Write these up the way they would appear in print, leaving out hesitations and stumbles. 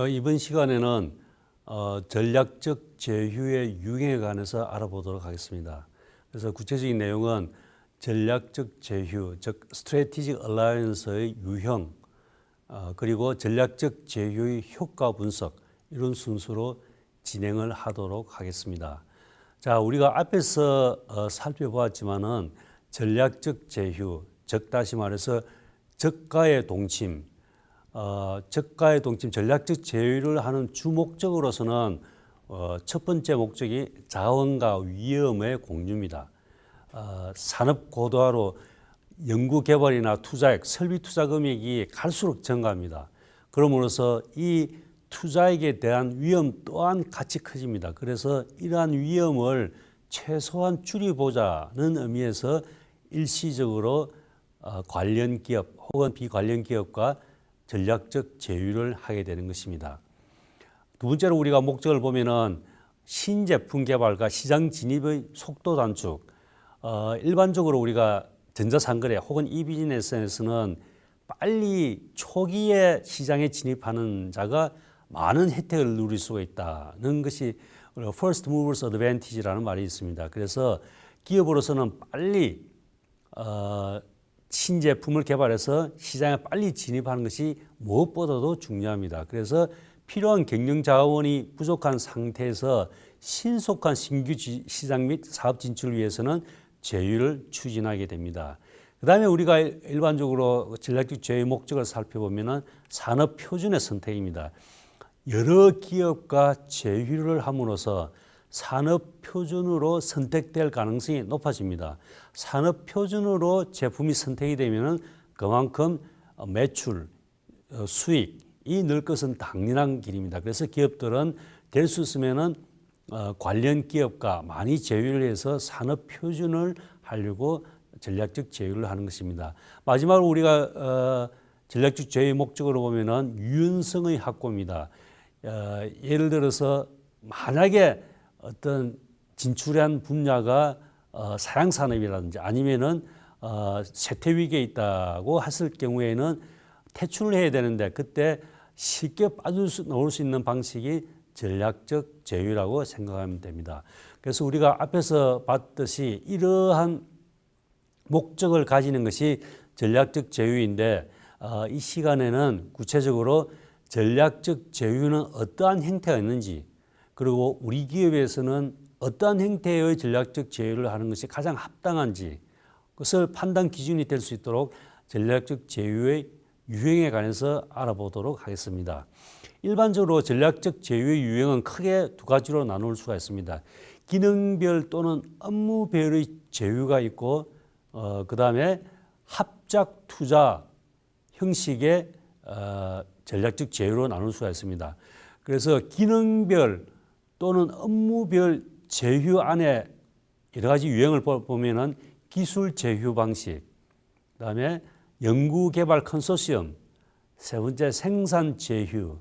이번 시간에는 전략적 제휴의 유형에 관해서 알아보도록 하겠습니다. 그래서 구체적인 내용은 전략적 제휴, 즉 Strategic Alliance의 유형, 그리고 전략적 제휴의 효과 분석, 이런 순서로 진행을 하도록 하겠습니다. 자, 우리가 앞에서 살펴보았지만은 전략적 제휴, 즉 다시 말해서 적가의 동침, 적가의 동침, 전략적 제휴를 하는 주 목적으로서는 첫 번째 목적이 자원과 위험의 공유입니다. 산업 고도화로 연구 개발이나 투자액, 설비 투자 금액이 갈수록 증가합니다. 그러므로서 이 투자액에 대한 위험 또한 같이 커집니다. 그래서 이러한 위험을 최소한 줄여보자는 의미에서 일시적으로 관련 기업 혹은 비관련 기업과 전략적 제휴를 하게 되는 것입니다. 두 번째로 우리가 목적을 보면은 신제품 개발과 시장 진입의 속도 단축. 일반적으로 우리가 전자상거래 혹은 이비즈니스에서는 빨리 초기에 시장에 진입하는 자가 많은 혜택을 누릴 수가 있다는 것이 First Movers Advantage라는 말이 있습니다. 그래서 기업으로서는 빨리 신제품을 개발해서 시장에 빨리 진입하는 것이 무엇보다도 중요합니다. 그래서 필요한 경영 자원이 부족한 상태에서 신속한 신규 시장 및 사업 진출을 위해서는 제휴를 추진하게 됩니다. 그 다음에 우리가 일반적으로 전략적 제휴 목적을 살펴보면 산업 표준의 선택입니다. 여러 기업과 제휴를 함으로써 산업 표준으로 선택될 가능성이 높아집니다. 산업 표준으로 제품이 선택이 되면 그만큼 매출, 수익이 늘 것은 당연한 길입니다. 그래서 기업들은 될 수 있으면은 관련 기업과 많이 제휴를 해서 산업 표준을 하려고 전략적 제휴를 하는 것입니다. 마지막으로 우리가 전략적 제휴 목적으로 보면은 유연성의 확보입니다. 예를 들어서 만약에 어떤 진출한 분야가 사양산업이라든지 아니면은 쇠퇴 위기에 있다고 했을 경우에는 퇴출을 해야 되는데 그때 쉽게 나올 수 있는 방식이 전략적 제휴라고 생각하면 됩니다. 그래서 우리가 앞에서 봤듯이 이러한 목적을 가지는 것이 전략적 제휴인데 이 시간에는 구체적으로 전략적 제휴는 어떠한 형태가 있는지, 그리고 우리 기업에서는 어떠한 형태의 전략적 제휴를 하는 것이 가장 합당한지 그것을 판단 기준이 될 수 있도록 전략적 제휴의 유형에 관해서 알아보도록 하겠습니다. 일반적으로 전략적 제휴의 유형은 크게 두 가지로 나눌 수가 있습니다. 기능별 또는 업무별의 제휴가 있고 그 다음에 합작 투자 형식의 전략적 제휴로 나눌 수가 있습니다. 그래서 기능별 또는 업무별 제휴 안에 여러 가지 유형을 보면은 기술 제휴 방식, 그다음에 연구 개발 컨소시엄, 세 번째 생산 제휴,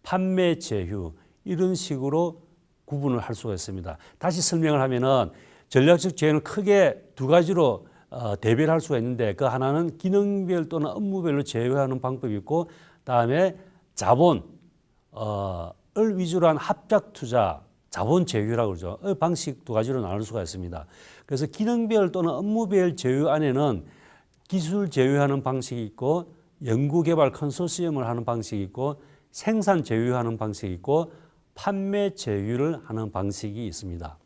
판매 제휴, 이런 식으로 구분을 할 수가 있습니다. 다시 설명을 하면은 전략적 제휴는 크게 두 가지로 대별할 수가 있는데 그 하나는 기능별 또는 업무별로 제휴하는 방법이 있고 다음에 자본을 위주로 한 합작 투자, 자본 제휴라고 그러죠. 방식 두 가지로 나눌 수가 있습니다. 그래서 기능별 또는 업무별 제휴 안에는 기술 제휴하는 방식이 있고 연구 개발 컨소시엄을 하는 방식이 있고 생산 제휴하는 방식이 있고 판매 제휴를 하는 방식이 있습니다.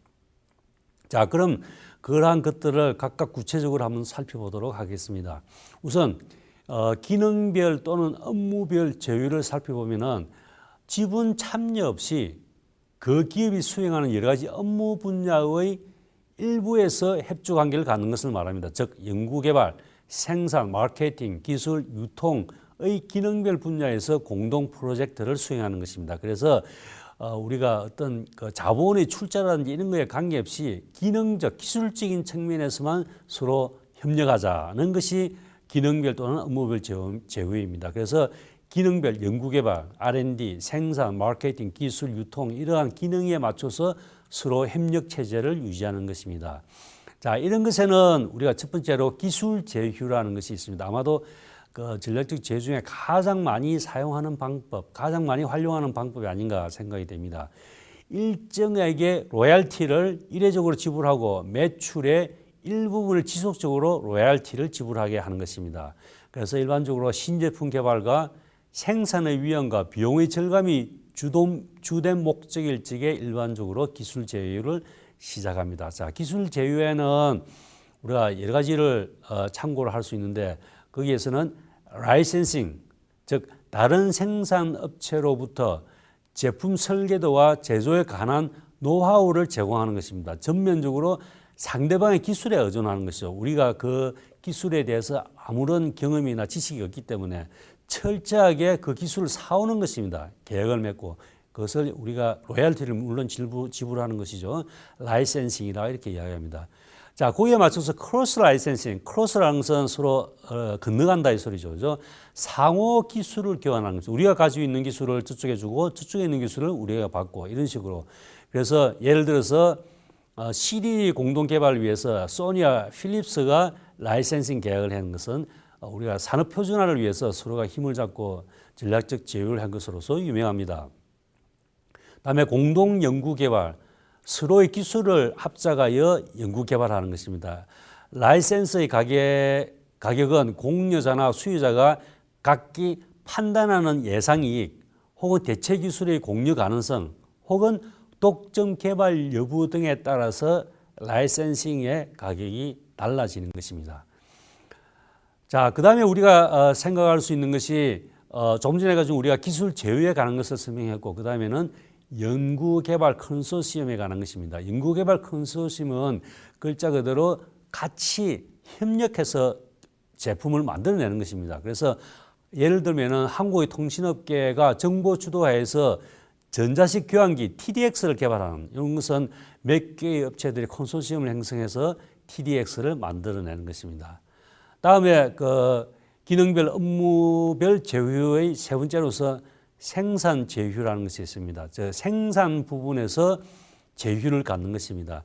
자, 그럼 그러한 것들을 각각 구체적으로 한번 살펴보도록 하겠습니다. 우선 기능별 또는 업무별 제휴를 살펴보면은 지분 참여 없이 그 기업이 수행하는 여러 가지 업무 분야의 일부에서 협조 관계를 갖는 것을 말합니다. 즉 연구 개발, 생산, 마케팅, 기술, 유통의 기능별 분야에서 공동 프로젝트를 수행하는 것입니다. 그래서 우리가 어떤 그 자본의 출자라든지 이런 거에 관계없이 기능적, 기술적인 측면에서만 서로 협력하자는 것이 기능별 또는 업무별 제휴입니다. 그래서 기능별 연구개발, R&D, 생산, 마케팅, 기술, 유통 이러한 기능에 맞춰서 서로 협력 체제를 유지하는 것입니다. 자, 이런 것에는 우리가 첫 번째로 기술 제휴라는 것이 있습니다. 아마도 그 전략적 제휴 중에 가장 많이 사용하는 방법, 가장 많이 활용하는 방법이 아닌가 생각이 됩니다. 일정에게 로얄티를 이례적으로 지불하고 매출의 일부분을 지속적으로 로얄티를 지불하게 하는 것입니다. 그래서 일반적으로 신제품 개발과 생산의 위험과 비용의 절감이 주된 목적일 적에 일반적으로 기술 제휴를 시작합니다. 자, 기술 제휴에는 우리가 여러 가지를 참고를 할 수 있는데 거기에서는 라이센싱, 즉 다른 생산 업체로부터 제품 설계도와 제조에 관한 노하우를 제공하는 것입니다. 전면적으로 상대방의 기술에 의존하는 것이죠. 우리가 그 기술에 대해서 아무런 경험이나 지식이 없기 때문에 철저하게 그 기술을 사오는 것입니다. 계약을 맺고 그것을 우리가 로얄티를 물론 지불하는 것이죠. 라이센싱이라 이렇게 이야기합니다. 자, 거기에 맞춰서 크로스 라이센싱, 크로스라는 것은 서로 건너간다 이 소리죠. 그죠? 상호 기술을 교환하는 거죠. 우리가 가지고 있는 기술을 저쪽에 주고 저쪽에 있는 기술을 우리가 받고 이런 식으로. 그래서 예를 들어서 CD 공동 개발을 위해서 소니와 필립스가 라이센싱 계약을 한 것은 우리가 산업 표준화를 위해서 서로가 힘을 잡고 전략적 제휴를 한 것으로서 유명합니다. 다음에 공동 연구 개발, 서로의 기술을 합작하여 연구 개발하는 것입니다. 라이센스의 가격은 공여자나 수요자가 각기 판단하는 예상이익 혹은 대체 기술의 공유 가능성 혹은 독점 개발 여부 등에 따라서 라이센싱의 가격이 달라지는 것입니다. 자, 그 다음에 우리가 생각할 수 있는 것이 조금 전에 가지고 우리가 기술 제휴에 관한 것을 설명했고 그 다음에는 연구개발 컨소시엄에 관한 것입니다. 연구개발 컨소시엄은 글자 그대로 같이 협력해서 제품을 만들어내는 것입니다. 그래서 예를 들면 한국의 통신업계가 정보 주도하에서 전자식 교환기 TDX를 개발하는 이런 것은 몇 개의 업체들이 컨소시엄을 형성해서 TDX를 만들어내는 것입니다. 다음에 그 기능별 업무별 제휴의 세 번째로서 생산 제휴라는 것이 있습니다. 즉 생산 부분에서 제휴를 갖는 것입니다.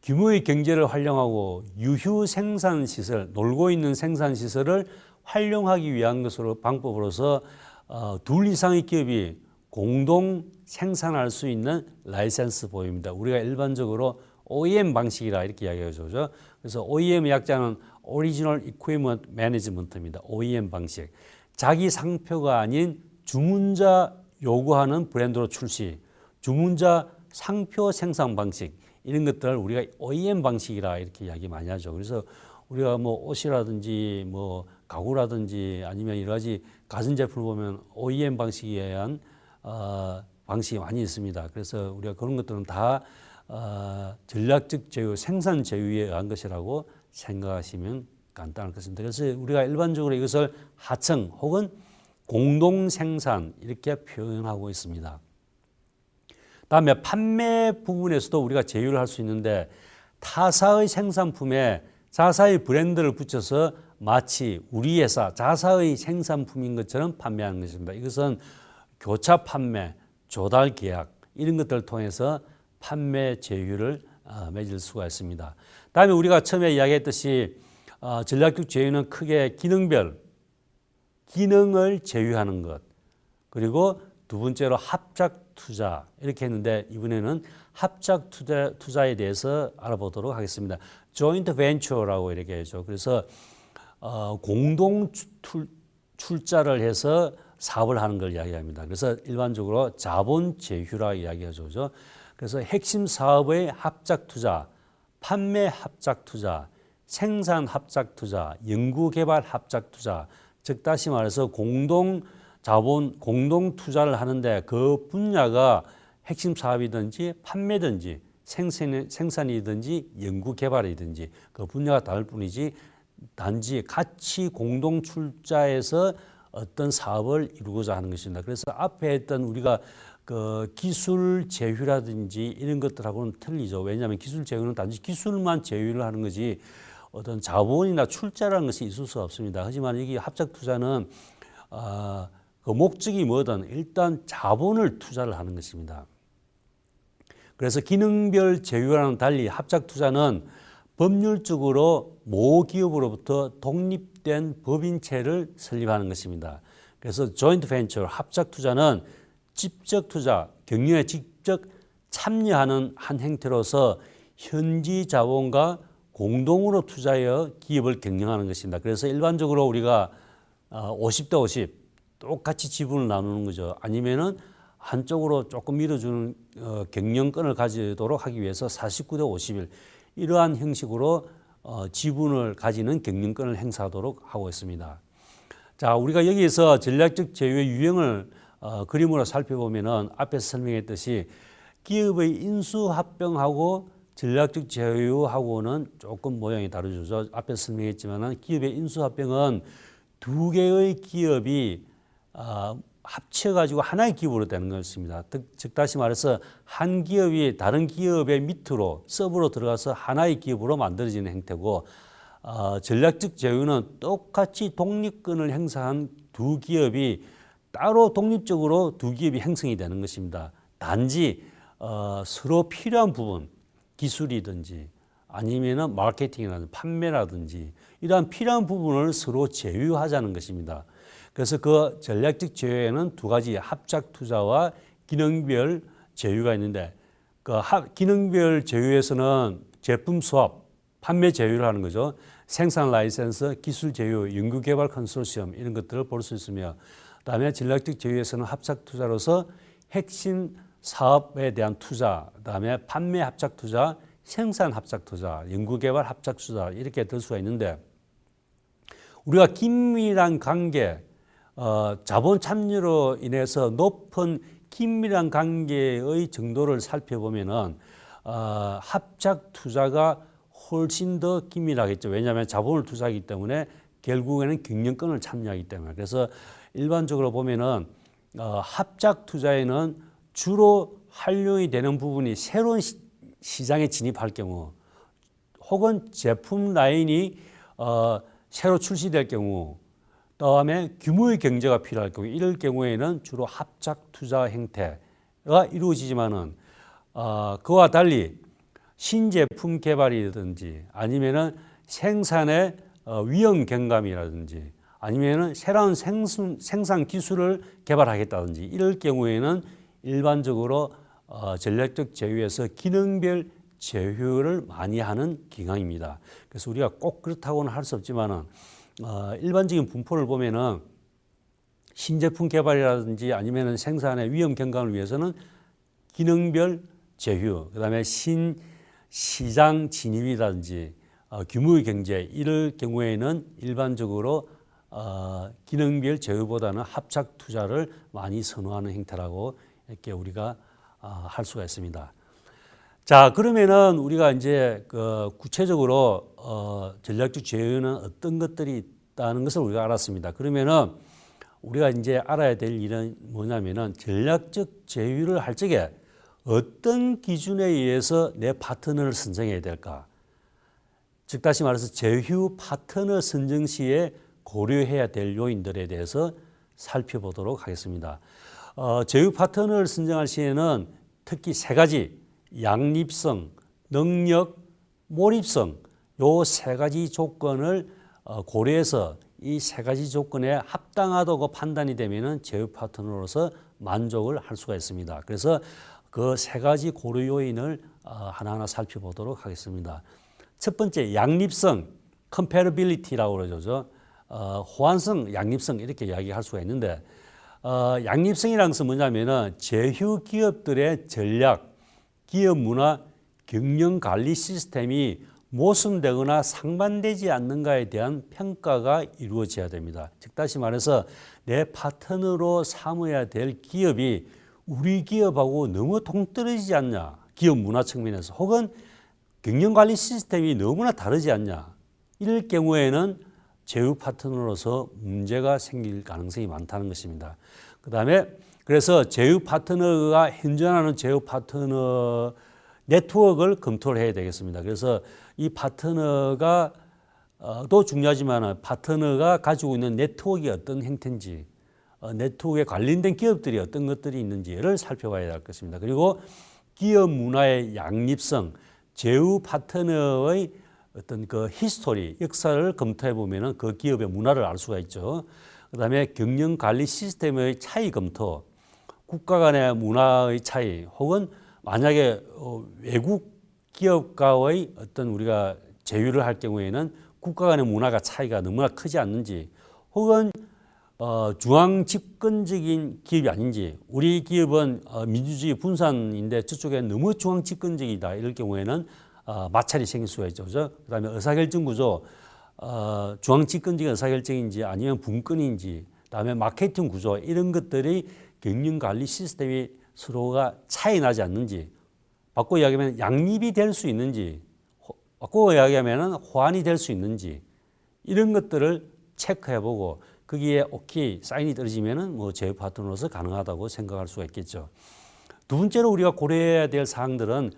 규모의 경제를 활용하고 유휴 생산 시설, 놀고 있는 생산 시설을 활용하기 위한 것으로 방법으로서 둘 이상의 기업이 공동 생산할 수 있는 라이센스 보입니다. 우리가 일반적으로 OEM 방식이라 이렇게 이야기하죠. 그래서 OEM의 약자는 Original Equipment Management입니다. OEM 방식. 자기 상표가 아닌 주문자 요구하는 브랜드로 출시, 주문자 상표 생산 방식 이런 것들을 우리가 OEM 방식이라 이렇게 이야기 많이 하죠. 그래서 우리가 뭐 옷이라든지 뭐 가구라든지 아니면 여러 가지 가전제품을 보면 OEM 방식에 의한 방식이 많이 있습니다. 그래서 우리가 그런 것들은 다 전략적 제휴, 생산 제휴에 의한 것이라고 생각하시면 간단할 것입니다. 그래서 우리가 일반적으로 이것을 하청 혹은 공동 생산 이렇게 표현하고 있습니다. 다음에 판매 부분에서도 우리가 제휴를 할 수 있는데 타사의 생산품에 자사의 브랜드를 붙여서 마치 우리 회사 자사의 생산품인 것처럼 판매하는 것입니다. 이것은 교차 판매, 조달 계약 이런 것들을 통해서 판매 제휴를 맺을 수가 있습니다. 다음에 우리가 처음에 이야기했듯이 전략적 제휴는 크게 기능을 제휴하는 것 그리고 두 번째로 합작 투자 이렇게 했는데 이번에는 합작 투자에 대해서 알아보도록 하겠습니다. joint venture라고 이렇게 하죠. 그래서 공동 출자를 해서 사업을 하는 걸 이야기합니다. 그래서 일반적으로 자본 제휴라 이야기하죠. 그래서 핵심 사업의 합작 투자, 판매 합작 투자, 생산 합작 투자, 연구 개발 합작 투자, 즉 다시 말해서 공동 자본, 공동 투자를 하는데 그 분야가 핵심 사업이든지 판매든지 생산이든지 연구 개발이든지 그 분야가 다를 뿐이지 단지 같이 공동 출자해서 어떤 사업을 이루고자 하는 것입니다. 그래서 앞에 했던 우리가 그 기술 제휴라든지 이런 것들하고는 틀리죠. 왜냐하면 기술 제휴는 단지 기술만 제휴를 하는 거지 어떤 자본이나 출자라는 것이 있을 수 없습니다. 하지만 여기 합작 투자는 그 목적이 뭐든 일단 자본을 투자를 하는 것입니다. 그래서 기능별 제휴와는 달리 합작 투자는 법률적으로 모 기업으로부터 독립된 법인체를 설립하는 것입니다. 그래서 조인트 벤처, 합작 투자는 직접 투자, 경영에 직접 참여하는 한 행태로서 현지 자본과 공동으로 투자하여 기업을 경영하는 것입니다. 그래서 일반적으로 우리가 50대 50 똑같이 지분을 나누는 거죠. 아니면은 한쪽으로 조금 밀어주는 경영권을 가지도록 하기 위해서 49대 51 이러한 형식으로 지분을 가지는 경영권을 행사하도록 하고 있습니다. 자, 우리가 여기에서 전략적 제휴의 유형을 그림으로 살펴보면은 앞에서 설명했듯이 기업의 인수합병하고 전략적 제휴하고는 조금 모양이 다르죠. 앞에서 설명했지만은 기업의 인수합병은 두 개의 기업이 합쳐가지고 하나의 기업으로 되는 것입니다. 즉 다시 말해서 한 기업이 다른 기업의 밑으로 서브로 들어가서 하나의 기업으로 만들어지는 행태고, 전략적 제휴는 똑같이 독립권을 행사한 두 기업이 따로 독립적으로 두 기업이 형성이 되는 것입니다. 단지 서로 필요한 부분, 기술이든지 아니면은 마케팅이라든지 판매라든지 이러한 필요한 부분을 서로 제휴하자는 것입니다. 그래서 그 전략적 제휴에는 두 가지 합작 투자와 기능별 제휴가 있는데, 그 기능별 제휴에서는 제품 수합, 판매 제휴를 하는 거죠. 생산 라이센스, 기술 제휴, 연구개발 컨소시엄 이런 것들을 볼 수 있으며, 그다음에 전략적 제휴에서는 합작 투자로서 핵심 사업에 대한 투자, 그다음에 판매 합작 투자, 생산 합작 투자, 연구개발 합작 투자 이렇게 될 수가 있는데, 우리가 긴밀한 관계, 자본 참여로 인해서 높은 긴밀한 관계의 정도를 살펴보면은 합작 투자가 훨씬 더 긴밀하겠죠. 왜냐하면 자본을 투자하기 때문에 결국에는 경영권을 참여하기 때문에. 그래서 일반적으로 보면은 합작 투자에는 주로 활용이 되는 부분이 새로운 시장에 진입할 경우, 혹은 제품 라인이 새로 출시될 경우, 다음에 규모의 경제가 필요할 경우, 이럴 경우에는 주로 합작 투자 형태가 이루어지지만은 그와 달리 신제품 개발이라든지 아니면은 생산의 위험 경감이라든지 아니면은 새로운 생산 기술을 개발하겠다든지 이럴 경우에는 일반적으로 전략적 제휴에서 기능별 제휴를 많이 하는 경향입니다. 그래서 우리가 꼭 그렇다고는 할 수 없지만은 일반적인 분포를 보면은 신제품 개발이라든지 아니면은 생산의 위험 경감을 위해서는 기능별 제휴, 그다음에 시장 진입이라든지 규모의 경제 이럴 경우에는 일반적으로 기능별 제휴보다는 합작 투자를 많이 선호하는 형태라고 이렇게 우리가 할 수가 있습니다. 자, 그러면은 우리가 이제 구체적으로 전략적 제휴는 어떤 것들이 있다는 것을 우리가 알았습니다. 그러면은 우리가 이제 알아야 될 일은 뭐냐면은 전략적 제휴를 할 적에 어떤 기준에 의해서 내 파트너를 선정해야 될까? 즉 다시 말해서 제휴 파트너 선정 시에 고려해야 될 요인들에 대해서 살펴보도록 하겠습니다. 제휴 파트너를 선정할 시에는 특히 세 가지, 양립성, 능력, 몰입성 요 세 가지 조건을 고려해서 이 세 가지 조건에 합당하다고 판단이 되면은 제휴 파트너로서 만족을 할 수가 있습니다. 그래서 그 세 가지 고려 요인을 하나하나 살펴보도록 하겠습니다. 첫 번째, 양립성, compatibility라고 그러죠. 호환성, 양립성 이렇게 이야기할 수가 있는데, 양립성이라는 것은 뭐냐면은 제휴 기업들의 전략, 기업 문화, 경영 관리 시스템이 모순되거나 상반되지 않는가에 대한 평가가 이루어져야 됩니다. 즉 다시 말해서 내 파트너로 삼아야 될 기업이 우리 기업하고 너무 동떨어지지 않냐, 기업 문화 측면에서, 혹은 경영 관리 시스템이 너무나 다르지 않냐, 이럴 경우에는 제휴 파트너로서 문제가 생길 가능성이 많다는 것입니다. 그다음에 그래서 제휴 파트너가 현존하는 제휴 파트너 네트워크를 검토를 해야 되겠습니다. 그래서 이 파트너가 또 중요하지만 파트너가 가지고 있는 네트워크가 어떤 형태인지, 네트워크에 관련된 기업들이 어떤 것들이 있는지를 살펴봐야 할 것입니다. 그리고 기업 문화의 양립성, 제휴 파트너의 어떤 그 히스토리, 역사를 검토해 보면은 그 기업의 문화를 알 수가 있죠. 그다음에 경영 관리 시스템의 차이 검토, 국가 간의 문화의 차이, 혹은 만약에 외국 기업과의 어떤 우리가 제휴를 할 경우에는 국가 간의 문화가 차이가 너무나 크지 않는지, 혹은 중앙 집권적인 기업이 아닌지, 우리 기업은 민주주의 분산인데 저쪽에 너무 중앙 집권적이다 이럴 경우에는 마찰이 생길 수가 있죠. 그다음에 의사결정 구조, 중앙 집권적인 의사결정인지 아니면 분권인지, 그다음에 마케팅 구조, 이런 것들이 경영 관리 시스템이 서로가 차이 나지 않는지, 바꿔 이야기하면 양립이 될 수 있는지, 바꿔 이야기하면 호환이 될 수 있는지, 이런 것들을 체크해보고 거기에 오케이 사인이 떨어지면은 뭐 제휴 파트너로서 가능하다고 생각할 수가 있겠죠. 두 번째로 우리가 고려해야 될 사항들은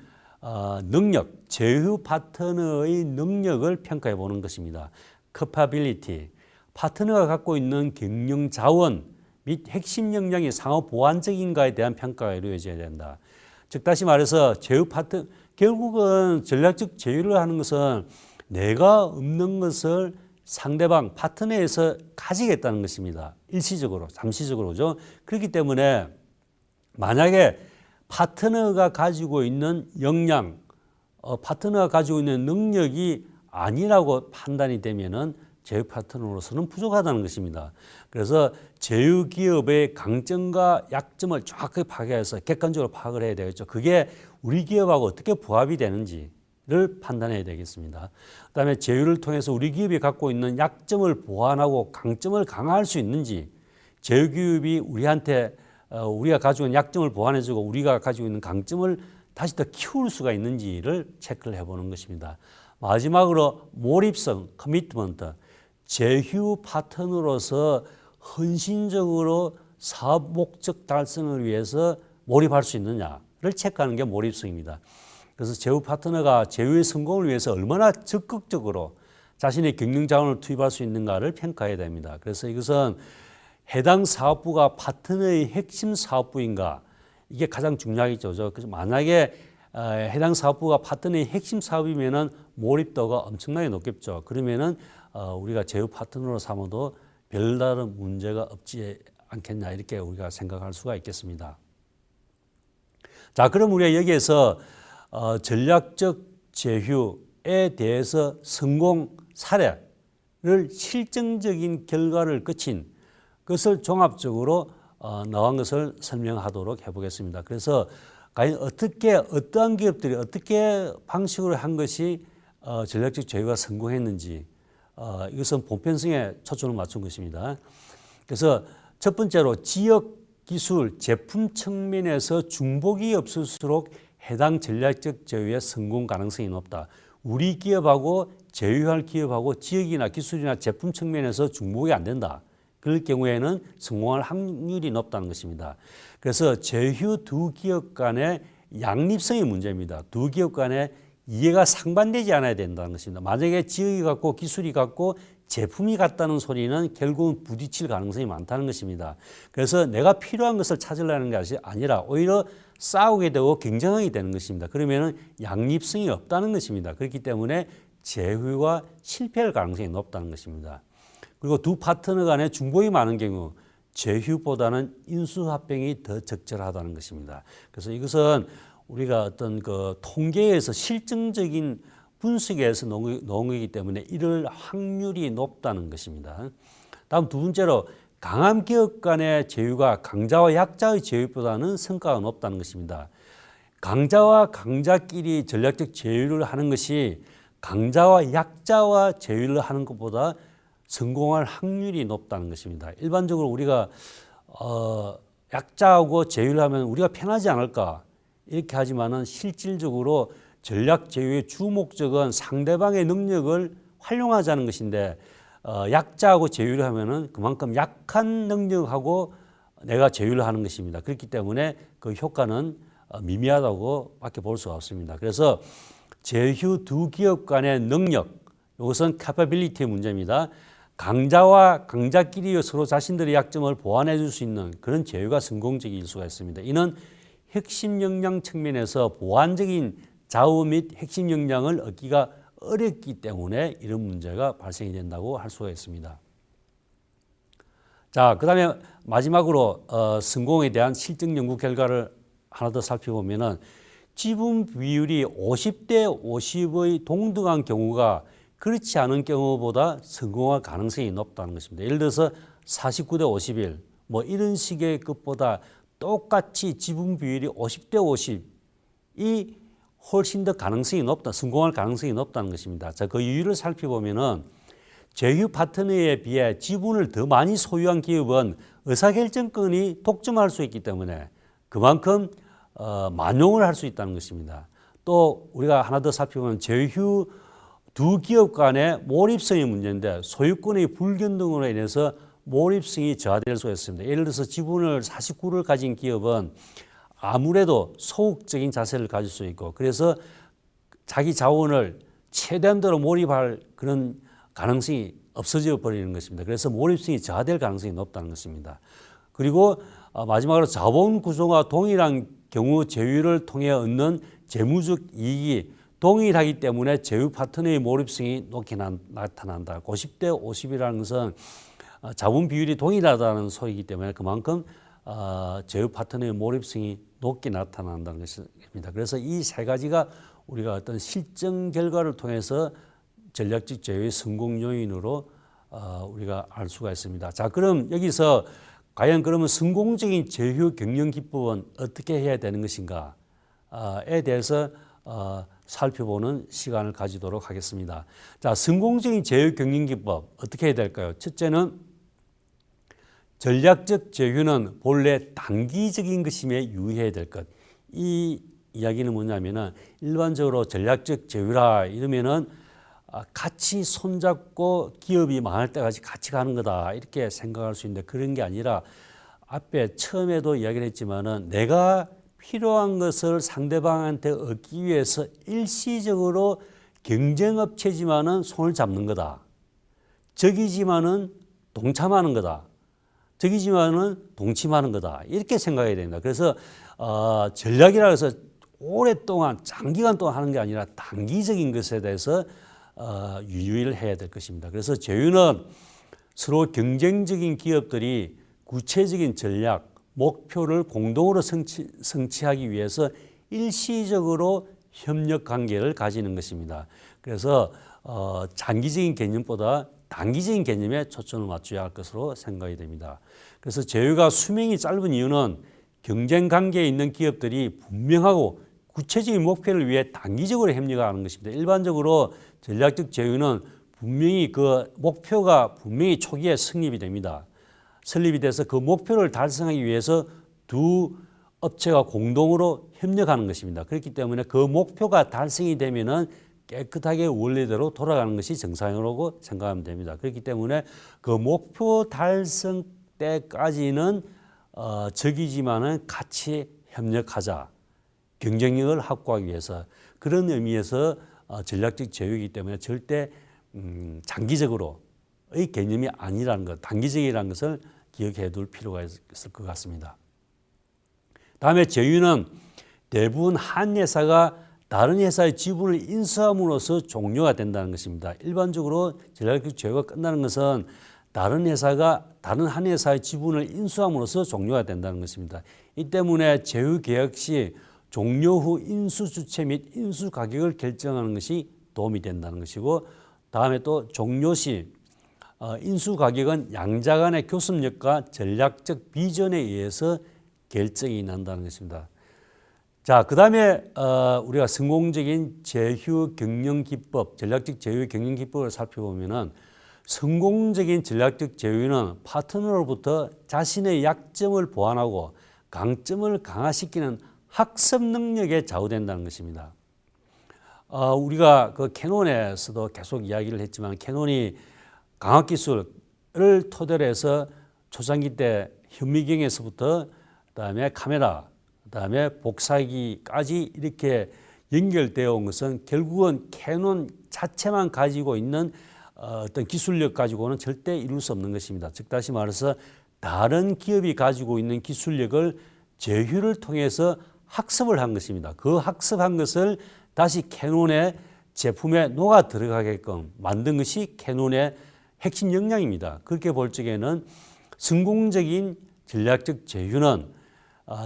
능력, 제휴 파트너의 능력을 평가해 보는 것입니다. capability, 파트너가 갖고 있는 경영 자원 및 핵심 역량이 상호 보완적인가에 대한 평가가 이루어져야 된다. 즉 다시 말해서 제휴 파트, 결국은 전략적 제휴를 하는 것은 내가 없는 것을 상대방 파트너에서 가지겠다는 것입니다. 일시적으로, 잠시적으로죠. 그렇기 때문에 만약에 파트너가 가지고 있는 역량, 파트너가 가지고 있는 능력이 아니라고 판단이 되면은 제휴 파트너로서는 부족하다는 것입니다. 그래서 제휴 기업의 강점과 약점을 정확하게 파악해서 객관적으로 파악을 해야 되겠죠. 그게 우리 기업하고 어떻게 부합이 되는지를 판단해야 되겠습니다. 그다음에 제휴를 통해서 우리 기업이 갖고 있는 약점을 보완하고 강점을 강화할 수 있는지, 제휴 기업이 우리한테 우리가 가지고 있는 약점을 보완해주고 우리가 가지고 있는 강점을 다시 더 키울 수가 있는지를 체크를 해보는 것입니다. 마지막으로 몰입성, 커미트먼트, 제휴 파트너로서 헌신적으로 사업 목적 달성을 위해서 몰입할 수 있느냐를 체크하는 게 몰입성입니다. 그래서 제휴 파트너가 제휴의 성공을 위해서 얼마나 적극적으로 자신의 경영 자원을 투입할 수 있는가를 평가해야 됩니다. 그래서 이것은 해당 사업부가 파트너의 핵심 사업부인가, 이게 가장 중요하겠죠. 그래서 만약에 해당 사업부가 파트너의 핵심 사업이면은 몰입도가 엄청나게 높겠죠. 그러면은 우리가 제휴 파트너로 삼아도 별다른 문제가 없지 않겠냐, 이렇게 우리가 생각할 수가 있겠습니다. 자, 그럼 우리가 여기에서 전략적 제휴에 대해서 성공 사례를 실증적인 결과를 거친 것을 종합적으로 나온 것을 설명하도록 해보겠습니다. 그래서 과연 어떠한 기업들이 어떻게 방식으로 한 것이 전략적 제휴가 성공했는지, 이것은 보편성에 초점을 맞춘 것입니다. 그래서 첫 번째로 지역 기술, 제품 측면에서 중복이 없을수록 해당 전략적 제휴의 성공 가능성이 높다. 우리 기업하고 제휴할 기업하고 지역이나 기술이나 제품 측면에서 중복이 안 된다. 그럴 경우에는 성공할 확률이 높다는 것입니다. 그래서 제휴 두 기업 간의 양립성이 문제입니다. 두 기업 간의 이해가 상반되지 않아야 된다는 것입니다. 만약에 지역이 같고 기술이 같고 제품이 같다는 소리는 결국은 부딪힐 가능성이 많다는 것입니다. 그래서 내가 필요한 것을 찾으려는 것이 아니라 오히려 싸우게 되고 경쟁하게 되는 것입니다. 그러면 양립성이 없다는 것입니다. 그렇기 때문에 제휴가 실패할 가능성이 높다는 것입니다. 그리고 두 파트너 간에 중복이 많은 경우 제휴보다는 인수합병이 더 적절하다는 것입니다. 그래서 이것은 우리가 어떤 그 통계에서 실증적인 분석에서 놓은 거기 때문에 이럴 확률이 높다는 것입니다. 다음 두 번째로 강한 기업 간의 제휴가 강자와 약자의 제휴보다는 성과가 높다는 것입니다. 강자와 강자끼리 전략적 제휴를 하는 것이 강자와 약자와 제휴를 하는 것보다 성공할 확률이 높다는 것입니다. 일반적으로 우리가 약자하고 제휴를 하면 우리가 편하지 않을까 이렇게 하지만은 실질적으로 전략 제휴의 주 목적은 상대방의 능력을 활용하자는 것인데 약자하고 제휴를 하면은 그만큼 약한 능력하고 내가 제휴를 하는 것입니다. 그렇기 때문에 그 효과는 미미하다고 밖에 볼 수가 없습니다. 그래서 제휴 두 기업 간의 능력, 이것은 capability의 문제입니다. 강자와 강자끼리 서로 자신들의 약점을 보완해 줄 수 있는 그런 제휴가 성공적일 수가 있습니다. 이는 핵심 역량 측면에서 보완적인 좌우 및 핵심 역량을 얻기가 어렵기 때문에 이런 문제가 발생이 된다고 할 수가 있습니다. 자, 그 다음에 마지막으로 성공에 대한 실증 연구 결과를 하나 더 살펴보면은 지분 비율이 50대 50의 동등한 경우가 그렇지 않은 경우보다 성공할 가능성이 높다는 것입니다. 예를 들어서 49대 51, 뭐 이런 식의 것보다 똑같이 지분 비율이 50대 50이 훨씬 더 가능성이 높다, 성공할 가능성이 높다는 것입니다. 자, 그 이유를 살펴보면은 제휴 파트너에 비해 지분을 더 많이 소유한 기업은 의사결정권이 독점할 수 있기 때문에 그만큼 만용을 할 수 있다는 것입니다. 또 우리가 하나 더 살펴보면 제휴 두 기업 간의 몰입성의 문제인데 소유권의 불균등으로 인해서 몰입성이 저하될 수가 있습니다. 예를 들어서 지분을 49를 가진 기업은 아무래도 소극적인 자세를 가질 수 있고 그래서 자기 자원을 최대한대로 몰입할 그런 가능성이 없어져 버리는 것입니다. 그래서 몰입성이 저하될 가능성이 높다는 것입니다. 그리고 마지막으로 자본 구조가 동일한 경우 제휴를 통해 얻는 재무적 이익이 동일하기 때문에 제휴 파트너의 몰입성이 높게 나타난다. 50대 50이라는 것은 자본 비율이 동일하다는 소리이기 때문에 그만큼 제휴 파트너의 몰입성이 높게 나타난다는 것입니다. 그래서 이 세 가지가 우리가 어떤 실증 결과를 통해서 전략적 제휴의 성공 요인으로 우리가 알 수가 있습니다. 자, 그럼 여기서 과연 그러면 성공적인 제휴 경영 기법은 어떻게 해야 되는 것인가에 대해서 살펴보는 시간을 가지도록 하겠습니다. 자, 성공적인 제휴 경영 기법 어떻게 해야 될까요? 첫째는 전략적 제휴는 본래 단기적인 것임에 유의해야 될 것. 이 이야기는 뭐냐면은 일반적으로 전략적 제휴라 이러면은 같이 손잡고 기업이 망할 때까지 같이 가는 거다 이렇게 생각할 수 있는데 그런 게 아니라 앞에 처음에도 이야기를 했지만은 내가 필요한 것을 상대방한테 얻기 위해서 일시적으로 경쟁업체지만은 손을 잡는 거다. 적이지만은 동참하는 거다. 적이지만은 동침하는 거다. 이렇게 생각해야 됩니다. 그래서 전략이라 해서 오랫동안 장기간 동안 하는 게 아니라 단기적인 것에 대해서 유의를 해야 될 것입니다. 그래서 제휴는 서로 경쟁적인 기업들이 구체적인 전략, 목표를 공동으로 성취하기 위해서 일시적으로 협력 관계를 가지는 것입니다. 그래서 장기적인 개념보다 단기적인 개념에 초점을 맞춰야 할 것으로 생각이 됩니다. 그래서 제휴가 수명이 짧은 이유는 경쟁 관계에 있는 기업들이 분명하고 구체적인 목표를 위해 단기적으로 협력하는 것입니다. 일반적으로 전략적 제휴는 분명히 그 목표가 분명히 초기에 성립이 됩니다. 설립이 돼서 그 목표를 달성하기 위해서 두 업체가 공동으로 협력하는 것입니다. 그렇기 때문에 그 목표가 달성이 되면은 깨끗하게 원래대로 돌아가는 것이 정상이라고 생각하면 됩니다. 그렇기 때문에 그 목표 달성 때까지는 적이지만은 같이 협력하자. 경쟁력을 확보하기 위해서 그런 의미에서 전략적 제휴이기 때문에 절대 장기적으로의 개념이 아니라는 것, 단기적이라는 것을 기억해 둘 필요가 있을 것 같습니다. 다음에 제휴는 대부분 한 회사가 다른 회사의 지분을 인수함으로써 종료가 된다는 것입니다. 일반적으로 전략적 제휴가 끝나는 것은 다른 회사가 다른 한 회사의 지분을 인수함으로써 종료가 된다는 것입니다. 이 때문에 제휴 계약 시 종료 후 인수 주체 및 인수 가격을 결정하는 것이 도움이 된다는 것이고 다음에 또 종료 시 인수 가격은 양자 간의 교섭력과 전략적 비전에 의해서 결정이 난다는 것입니다. 자, 그 다음에 우리가 성공적인 제휴 경영 기법, 전략적 제휴 경영 기법을 살펴보면은 성공적인 전략적 제휴는 파트너로부터 자신의 약점을 보완하고 강점을 강화시키는 학습 능력에 좌우된다는 것입니다. 우리가 그 캐논에서도 계속 이야기를 했지만 캐논이 강학 기술을 토대로 해서 초창기 때 현미경에서부터 그다음에 카메라, 그다음에 복사기까지 이렇게 연결되어 온 것은 결국은 캐논 자체만 가지고 있는 어떤 기술력 가지고는 절대 이룰 수 없는 것입니다. 즉 다시 말해서 다른 기업이 가지고 있는 기술력을 제휴를 통해서 학습을 한 것입니다. 그 학습한 것을 다시 캐논에 제품에 녹아 들어가게끔 만든 것이 캐논의 핵심 역량입니다. 그렇게 볼 적에는 성공적인 전략적 제휴는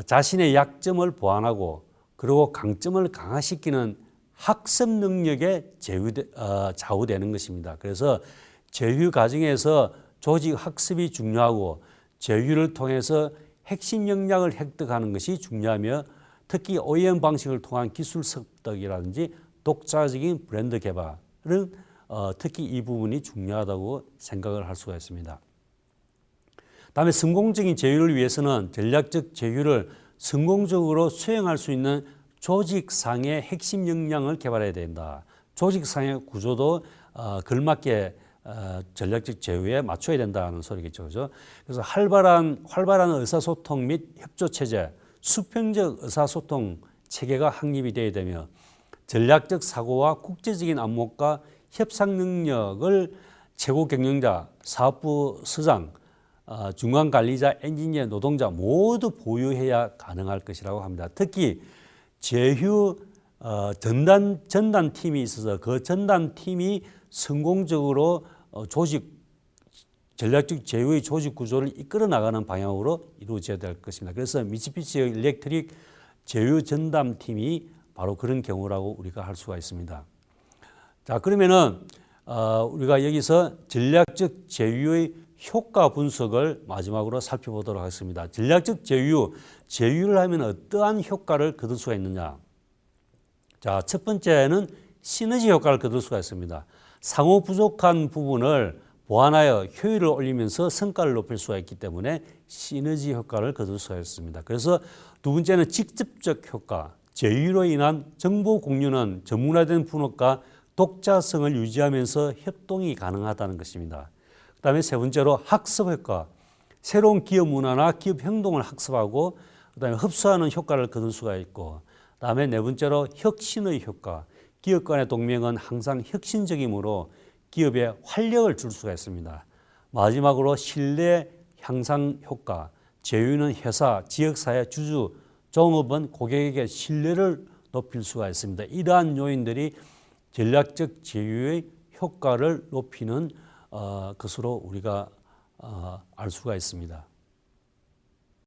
자신의 약점을 보완하고 그리고 강점을 강화시키는 학습 능력에 좌우되는 것입니다. 그래서 제휴 과정에서 조직 학습이 중요하고 제휴를 통해서 핵심 역량을 획득하는 것이 중요하며 특히 OEM 방식을 통한 기술 습득이라든지 독자적인 브랜드 개발은 특히 이 부분이 중요하다고 생각을 할 수가 있습니다. 다음에 성공적인 제휴를 위해서는 전략적 제휴를 성공적으로 수행할 수 있는 조직상의 핵심 역량을 개발해야 된다. 조직상의 구조도 걸맞게 전략적 제휴에 맞춰야 된다는 소리겠죠. 그죠? 그래서 활발한 의사소통 및 협조체제, 수평적 의사소통 체계가 확립이 되어야 되며 전략적 사고와 국제적인 안목과 협상 능력을 최고 경영자, 사업부 서장, 중간 관리자, 엔지니어, 노동자 모두 보유해야 가능할 것이라고 합니다. 특히 제휴 전단팀이 있어서 그 전단팀이 성공적으로 전략적 제휴의 조직 구조를 이끌어 나가는 방향으로 이루어져야 될 것입니다. 그래서 미쓰비시 일렉트릭 제휴 전담팀이 바로 그런 경우라고 우리가 할 수가 있습니다. 자, 그러면은 우리가 여기서 전략적 제휴의 효과 분석을 마지막으로 살펴보도록 하겠습니다. 전략적 제휴를 하면 어떠한 효과를 거둘 수가 있느냐? 자, 첫 번째는 시너지 효과를 거둘 수가 있습니다. 상호 부족한 부분을 보완하여 효율을 올리면서 성과를 높일 수가 있기 때문에 시너지 효과를 거둘 수가 있습니다. 그래서 두 번째는 직접적 효과, 제휴로 인한 정보 공유는 전문화된 분업과 독자성을 유지하면서 협동이 가능하다는 것입니다. 그 다음에 세 번째로 학습 효과, 새로운 기업 문화나 기업 행동을 학습하고 그 다음에 흡수하는 효과를 거둘 수가 있고 그 다음에 네 번째로 혁신의 효과, 기업 간의 동맹은 항상 혁신적이므로 기업에 활력을 줄 수가 있습니다. 마지막으로 신뢰 향상 효과, 제휴는 회사, 지역사회, 주주, 종업원, 고객에게 신뢰를 높일 수가 있습니다. 이러한 요인들이 전략적 제휴의 효과를 높이는 것으로 우리가 알 수가 있습니다.